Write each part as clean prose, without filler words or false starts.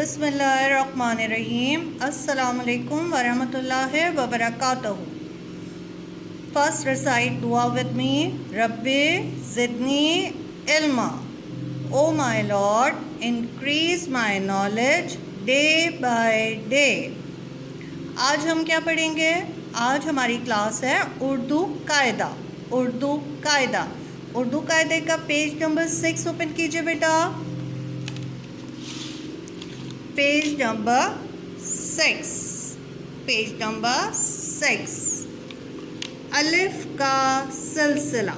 बिस्मिल्लाहिर्रहमानिर्रहीम। अस्सलामुअलैकुम वरहमतुल्लाहि वबरकातुहू। फर्स्ट रिसाइट दुआ विद मी। रब्बी ज़िदनी इल्मा। O my lord, increase my knowledge day by day. आज हम क्या पढ़ेंगे? आज हमारी क्लास है उर्दू कायदा। उर्दू कायदा। उर्दू कायदे का पेज नंबर 6 ओपन कीजिए बेटा। Page number 6। Page number 6। अलिफ का सिलसिला।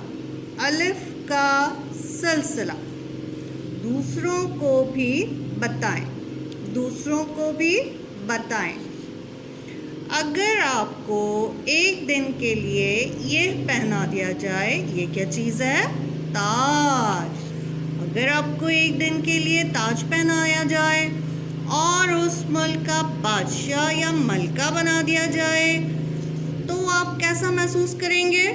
अलिफ का सिलसिला। दूसरों को भी बताएं। दूसरों को भी बताएं। अगर आपको एक दिन के लिए ये पहना दिया जाए, ये क्या चीज़ है? ताज। अगर आपको एक दिन के लिए ताज पहनाया जाए और उस मुल्क का बादशाह या मलका बना दिया जाए तो आप कैसा महसूस करेंगे?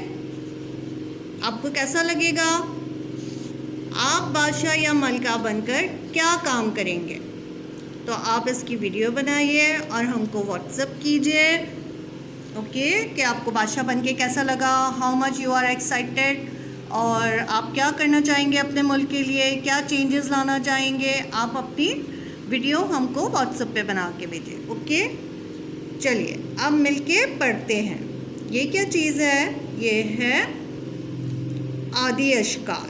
आपको कैसा लगेगा? आप बादशाह या मलका बनकर क्या काम करेंगे? तो आप इसकी वीडियो बनाइए और हमको व्हाट्सएप कीजिए, ओके, कि आपको बादशाह बन के कैसा लगा, how much you are excited, और आप क्या करना चाहेंगे अपने मुल्क के लिए, क्या चेंजेस लाना चाहेंगे। आप अपनी वीडियो हमको व्हाट्सएप पे बना के भेजिए, ओके। चलिए अब मिलके पढ़ते हैं। ये क्या चीज़ है? ये है आदि अशकाल।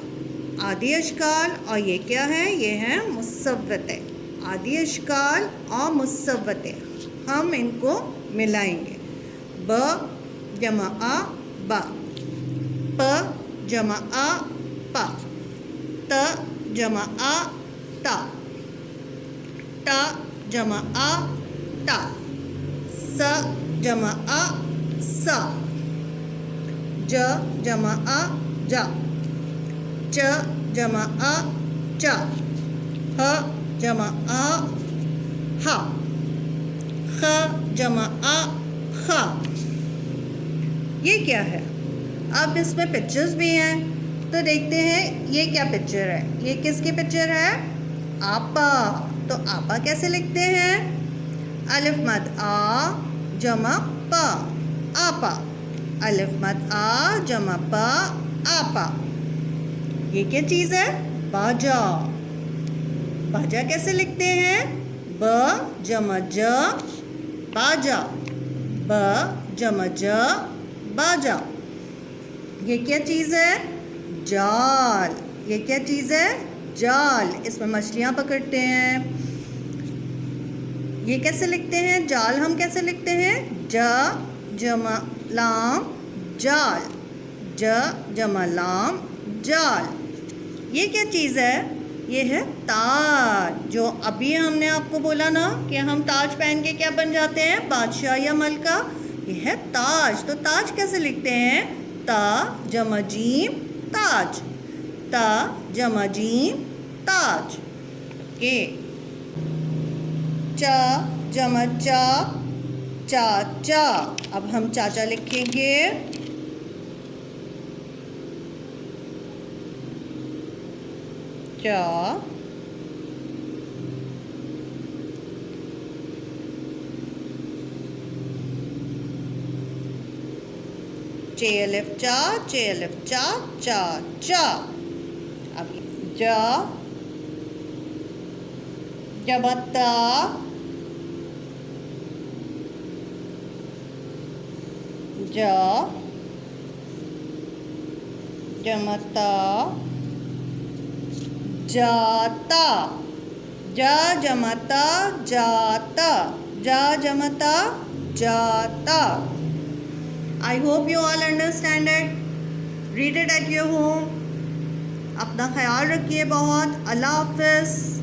आदि अशकाल। और ये क्या है? ये है मुसव्वतें। आदि अशकाल और मुसव्वतें हम इनको मिलाएंगे। ब जमा आ बा, प जमा आ पा, त जमा आ ता, टा जमा आ ता, स जमा आ सा, ज जमा आ जा, च जमा आ चा, ह जमा आ हा, ख जमा आ खा। ये क्या है? अब इसमें पिक्चर्स भी हैं, तो देखते हैं ये क्या पिक्चर है। ये किसकी पिक्चर है? आपा। तो आपा कैसे लिखते हैं? अलिफ मद आ जमा पा, आपा। अलिफ मद आ जमा पा, आपा। ये क्या चीज़ है? बाजा। बाजा कैसे लिखते हैं? ब जमा ज बाजा, ब जमा ज बाजा। ये क्या चीज़ है? जाल। ये क्या चीज़ है? जाल। इसमें मछलियाँ पकड़ते हैं। ये कैसे लिखते हैं? जाल हम कैसे लिखते हैं? ज जमा लाम जाल, ज जमा लाम जाल। ये क्या चीज़ है? ये है ताज। जो अभी हमने आपको बोला ना कि हम ताज पहन के क्या बन जाते हैं? बादशाह या मलका। ये है ताज। तो ताज कैसे लिखते हैं? ता जमा जीम ताज, ता जमा जीम ताज। के चा जमा चा, चाचा। अब हम चाचा लिखेंगे। चा चे अलिफ चा, चे अलिफ चा, चा चा। अब जा जबता, जा जमता जाता, जा जमता जाता, जा जमता जाता। I hope you all understand it. Read it at your home. अपना ख्याल रखिए बहुत। अल्लाह हाफ़िज़।